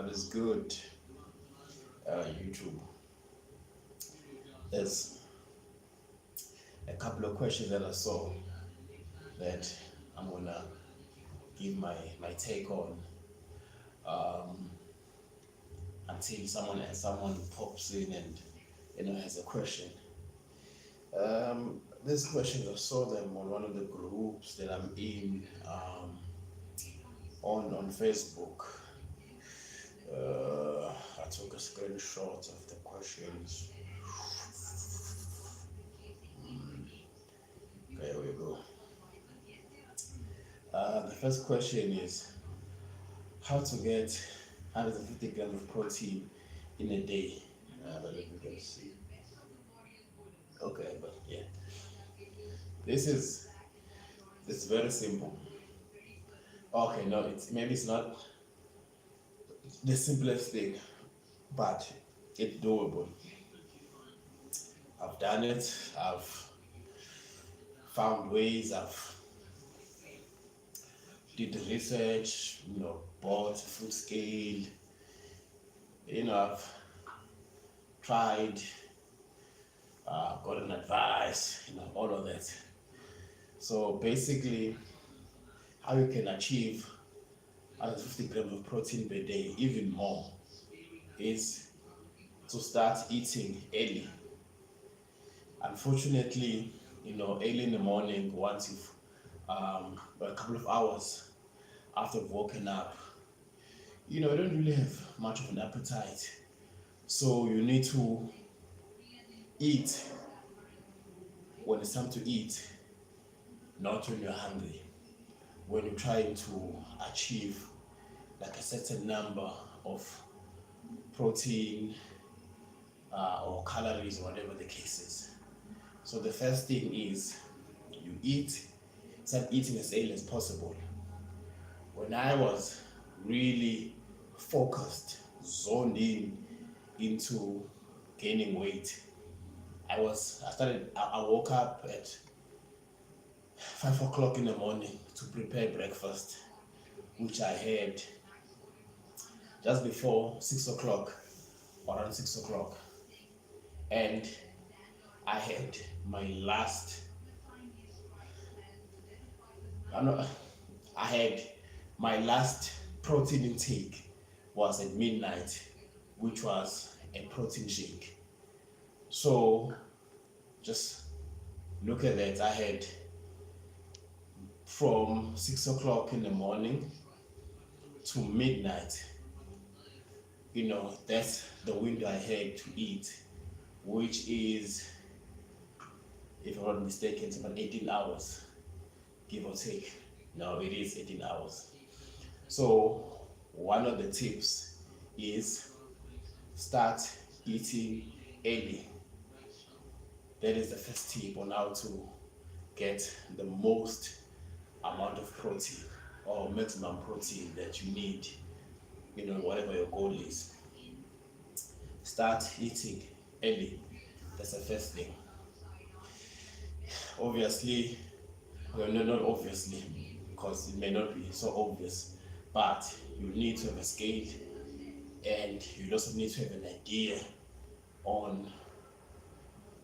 What is good, YouTube? There's a couple of questions that I saw that I'm gonna give my take on um, until someone pops in and has a question. These questions I saw them on one of the groups that I'm in on Facebook. I took a screenshot of the questions. Okay, here we go. The first question is how to get 150 grams of protein in a day. But let me go see. Okay, but yeah, this is it's very simple. Okay, no, it's not the simplest thing, but it's doable. I've done it. I've found ways. I've did the research. Bought food scale. I've tried. Got an advice. All of that. So basically, how you can achieve 150 grams of protein per day, even more, is to start eating early. Unfortunately, early in the morning, once you've a couple of hours after you've woken up, you don't really have much of an appetite. So you need to eat when it's time to eat, not when you're hungry. When you're trying to achieve like a certain number of protein or calories, or whatever the case is. So the first thing is you start eating as early as possible. When I was really focused, zoned in into gaining weight, I woke up at 5 o'clock in the morning to prepare breakfast, which I had just before 6 o'clock, around 6 o'clock. And I had my last, I know, I had my last protein intake was at midnight, which was a protein shake. So just look at that. I had from 6 o'clock in the morning to midnight. That's the window I had to eat, which is, if I'm not mistaken, it's about 18 hours, give or take. No, it is 18 hours. So one of the tips is start eating early. That is the first tip on how to get the most amount of protein or maximum protein that you need, whatever your goal is. Start eating early. That's the first thing. Obviously, well, no, not obviously, because it may not be so obvious, but you need to have a scale, and you also need to have an idea on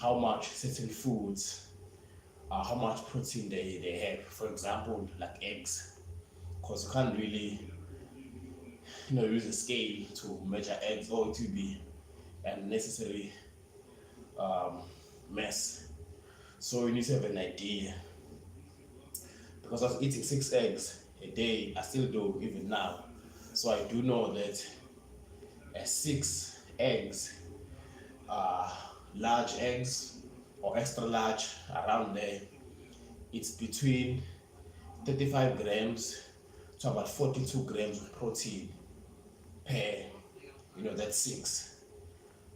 how much certain foods, how much protein they have. For example, like eggs, because you can't really use a scale to measure eggs, or it will be a necessary mess. So you need to have an idea. Because I was eating 6 eggs a day, I still do even now. So I do know that 6 eggs, large eggs or extra large, around there, it's between 35 grams to about 42 grams of protein per, that's 6.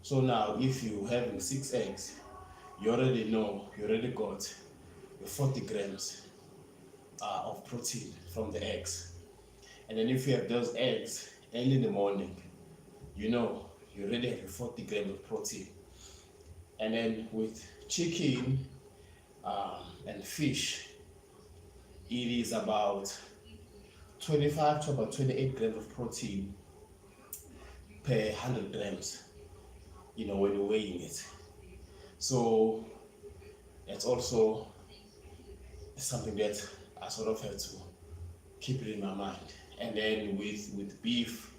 So now if you're having 6 eggs, you already got your 40 grams of protein from the eggs. And then if you have those eggs early in the morning, you already have your 40 grams of protein. And then with chicken and fish, it is about 25 to about 28 grams of protein per 100 grams, when you're weighing it. So it's also something that I sort of have to keep it in my mind. And then with beef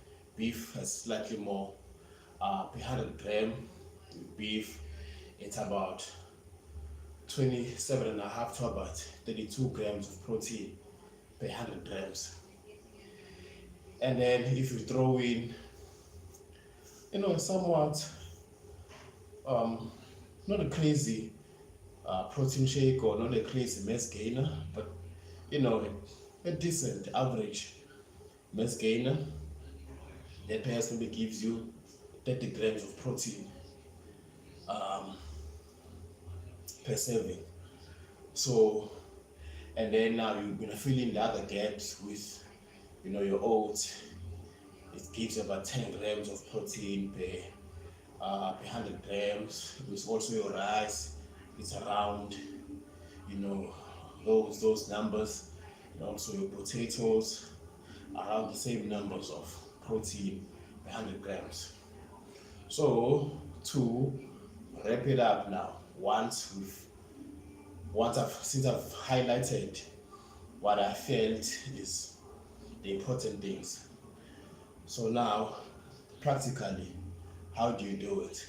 has slightly more per 100 gram. Beef, it's about 27 and a half to about 32 grams of protein per 100 grams. And then if you throw in, somewhat, not a crazy protein shake or not a crazy mass gainer, but a decent average mass gainer that perhaps maybe gives you 30 grams of protein per serving. So, and then now you're gonna fill in the other gaps with, your oats. It gives about 10 grams of protein per 100 grams. With also your rice, it's around, those numbers. And also your potatoes, around the same numbers of protein per 100 grams. So to wrap it up now, since I've highlighted what I felt is the important things. So now, practically, how do you do it?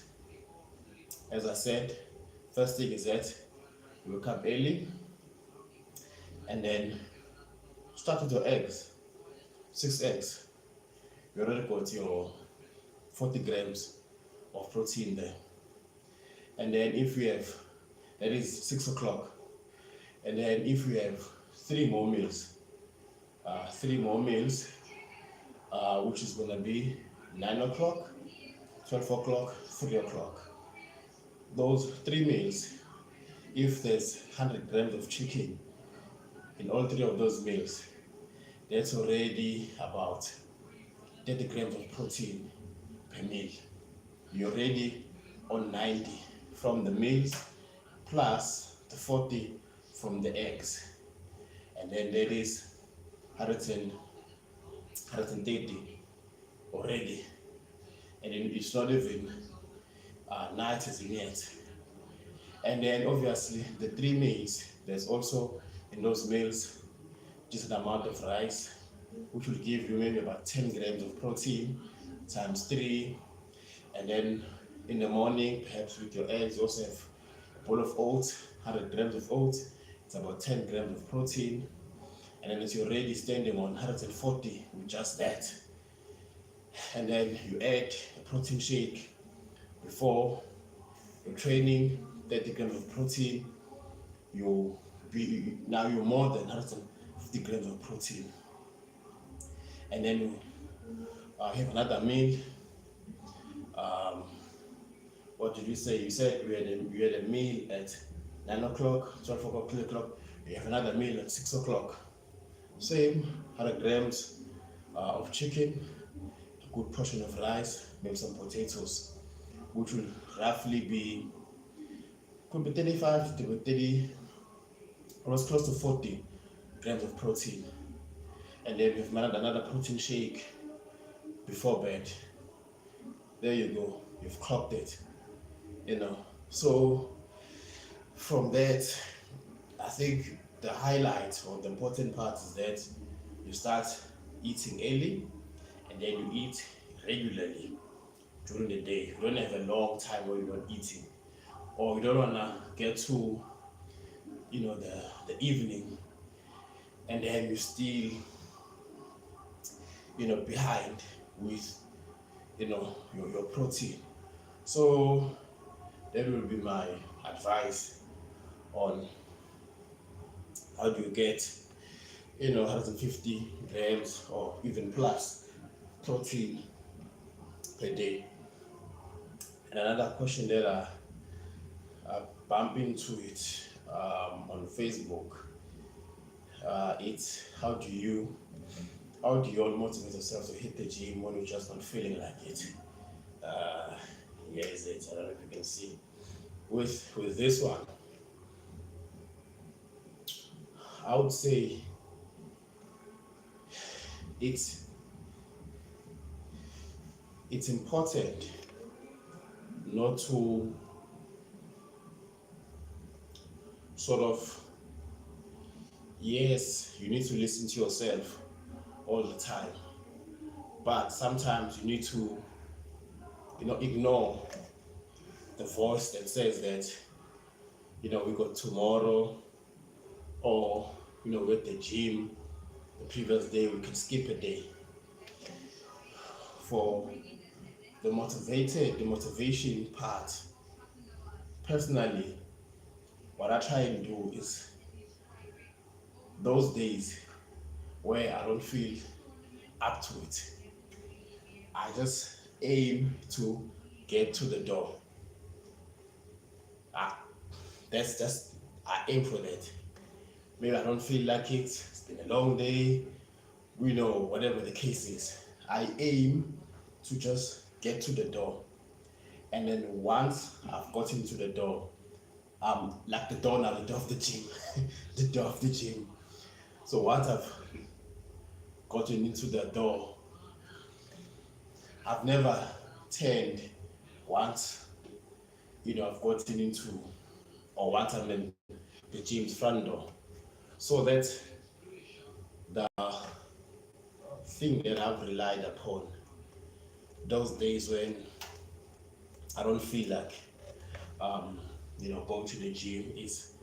As I said, first thing is that you wake up early and then start with your eggs, 6 eggs. You already got your 40 grams of protein there. And then if you have, that is 6 o'clock. And then if you have 3 more meals, which is going to be 9 o'clock, 12 o'clock, 3 o'clock. Those 3 meals, if there's 100 grams of chicken in all 3 of those meals, that's already about 30 grams of protein per meal. You're already on 90 from the meals plus the 40 from the eggs. And then that is 130 already. And then it's not even night as yet. And then obviously the 3 meals, there's also in those meals just an amount of rice, which will give you maybe about 10 grams of protein times 3. And then in the morning, perhaps with your eggs, you also have a bowl of oats, 100 grams of oats. It's about 10 grams of protein. And then it's already standing on 140 with just that. And then you add a protein shake before your training, 30 grams of protein. Now you're more than 150 grams of protein. And then you have another meal. What did you say? You said you had a meal at 9 o'clock, 12 o'clock, 3 o'clock. You have another meal at 6 o'clock. Same, 100 grams of chicken, a good portion of rice, maybe some potatoes, which will roughly be, could be 35 to 30, almost close to 40 grams of protein. And then we've made another protein shake before bed. There you go, you've clocked it, So from that, I think the highlight or the important part is that you start eating early and then you eat regularly during the day. You don't have a long time where you're not eating, or you don't want to get to the evening and then you still behind with your protein. So that will be my advice on how do you get 150 grams or even plus protein per day. And another question that I bump into it on Facebook, it's how do you all motivate yourself to hit the gym when you're just not feeling like it? Here is it. I don't know if you can see with this one. I would say it's important not to sort of, yes, you need to listen to yourself all the time, but sometimes you need to, ignore the voice that says that, we got tomorrow, or, we're at the gym the previous day, we can skip a day. For the motivation part, personally, what I try and do is those days where I don't feel up to it, I just aim to get to the door. Ah, that's just, I aim for that. Maybe I don't feel like it, it's been a long day, whatever the case is. I aim to just get to the door. And then once I've gotten to the door, like the door now, the door of the gym, the door of the gym. So once I've gotten into the door, I've never turned once, I've gotten into, or once I'm in the gym's front door. So that's the thing that I've relied upon those days when I don't feel like, going to the gym, is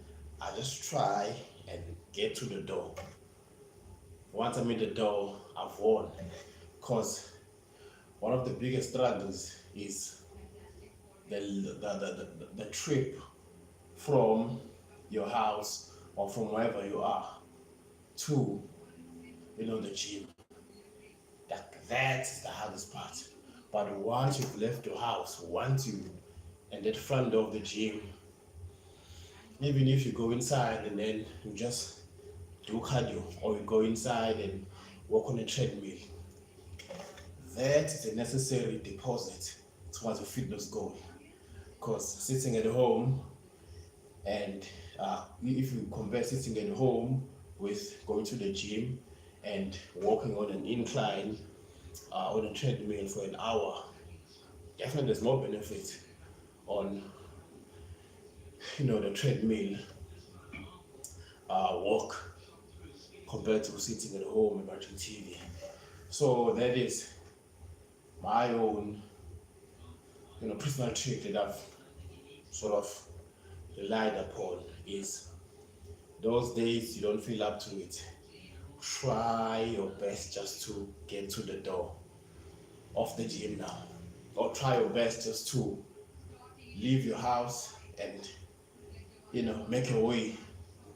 I just try and get to the door. Once I'm in the door, I've won. Because one of the biggest struggles is the trip from your house or from wherever you are to, the gym. That's the hardest part. But once you've left your house, once you and that front door of the gym, even if you go inside and then you just do cardio, or you go inside and walk on a treadmill, that is a necessary deposit towards your fitness goal. Because sitting at home, and if you compare sitting at home with going to the gym and walking on an incline on a treadmill for an hour, definitely there's more benefit on, the treadmill walk compared to sitting at home and watching TV. So that is my own, personal trick that I've sort of relied upon, is those days you don't feel up to it, try your best just to get to the door of the gym now. Or try your best just to leave your house and, make your way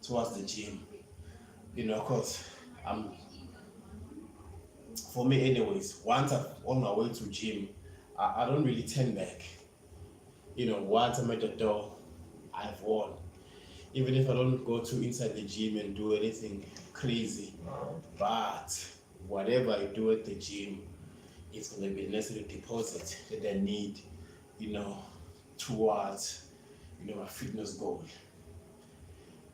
towards the gym. Because for me anyways, once I'm on my way to gym, I don't really turn back. Once I'm at the door, I've won. Even if I don't go to inside the gym and do anything crazy, but whatever I do at the gym, it's going to be a necessary deposit that I need, towards, my fitness goal.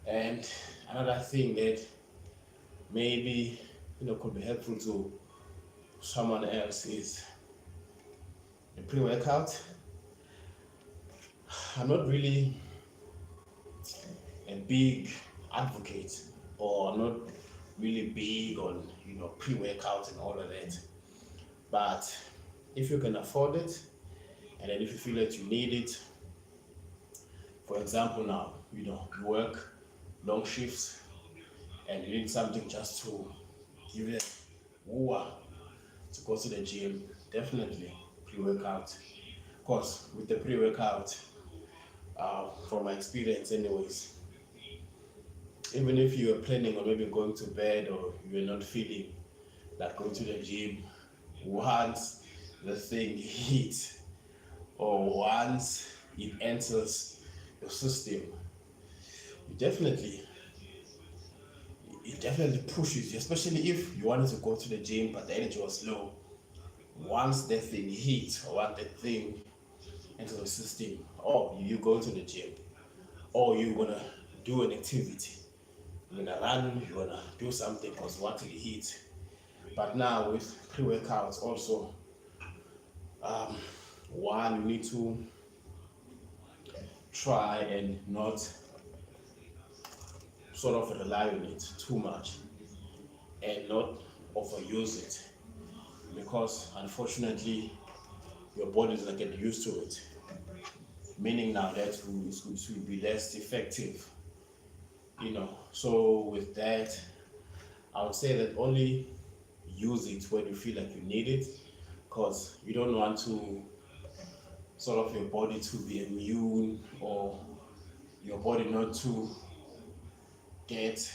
And another thing that maybe, could be helpful to someone else is the pre-workout. I'm not really a big advocate, or not really big on, pre-workout and all of that. But if you can afford it, and then if you feel that you need it, for example now, you work long shifts and you need something just to give it woo to go to the gym, definitely pre-workout. Of course, with the pre-workout, from my experience anyways, even if you are planning on maybe going to bed, or you're not feeling like going to the gym, once the thing hits, or once it enters your system, it definitely pushes you, especially if you wanted to go to the gym but the energy was low. Once that thing hits, or once that thing enters the system, oh, you go to the gym, or you're gonna do an activity, you're gonna run, you're gonna do something because once it hits. But now with pre-workouts also, Um, One, you need to try and not sort of rely on it too much and not overuse it, because unfortunately your body is gonna get used to it, meaning now that it will be less effective, you know. So with that, I would say that only use it when you feel like you need it, because you don't want to sort of your body to be immune, or your body not to get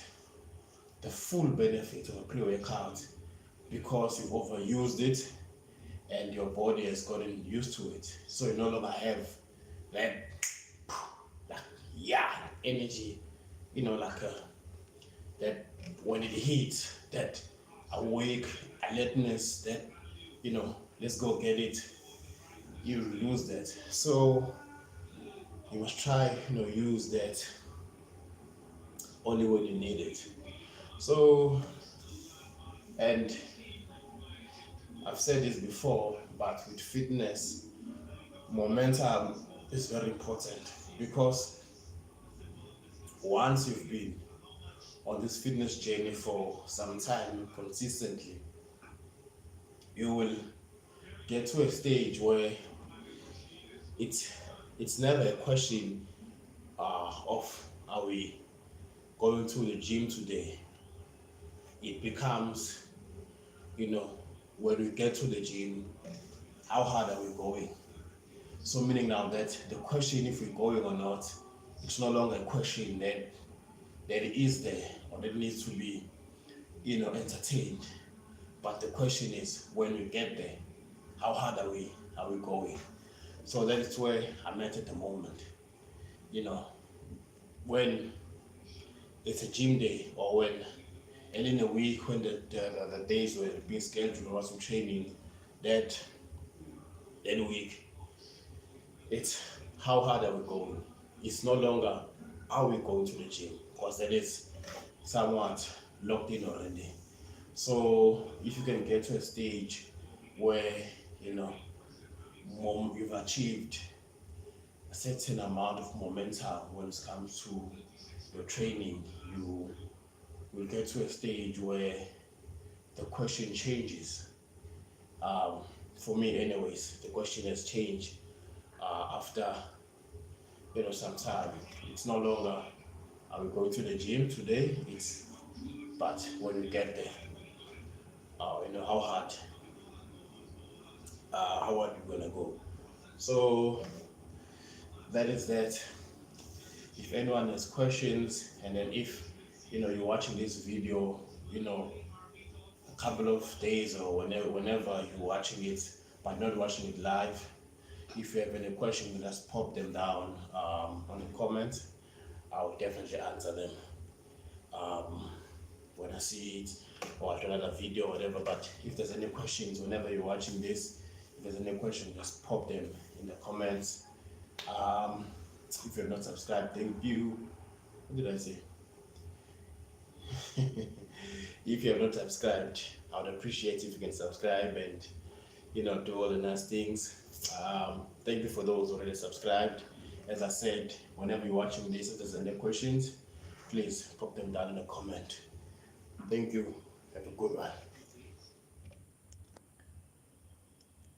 the full benefit of a pre-workout because you've overused it and your body has gotten used to it. So you no longer have that, like, yeah, energy, like that when it hits, that awake alertness, that, let's go get it, you lose that. So you must try, use that only when you need it. So, and I've said this before, but with fitness, momentum is very important, because once you've been on this fitness journey for some time consistently, you will get to a stage where it's it's never a question of are we going to the gym today. It becomes, when we get to the gym, how hard are we going? So meaning now that the question if we're going or not, it's no longer a question that is there or that needs to be, entertained. But the question is, when we get there, how hard are we going? So that is where I'm at the moment. When it's a gym day, or when, and in a week when the days were being scheduled or some training, that week, it's how hard are we going? It's no longer are we going to the gym, because that is somewhat locked in already. So if you can get to a stage where you've achieved a certain amount of momentum when it comes to your training, you will get to a stage where the question changes. For me, anyways, the question has changed after some time. It's no longer are we going to the gym today? It's but when we get there, how hard we're gonna go. So that is that. If anyone has questions, and then if you're watching this video, a couple of days or whenever you're watching it, but not watching it live, if you have any questions, just pop them down on the comments. I'll definitely answer them when I see it, or after another video or whatever. But if there's any questions whenever you're watching this, if there's any questions, just pop them in the comments. If you're not subscribed, thank you. What did I say? If you're not subscribed, I would appreciate if you can subscribe and do all the nice things. Thank you for those already subscribed. As I said, whenever you're watching this, if there's any questions, please pop them down in the comment. Thank you. Have a good one.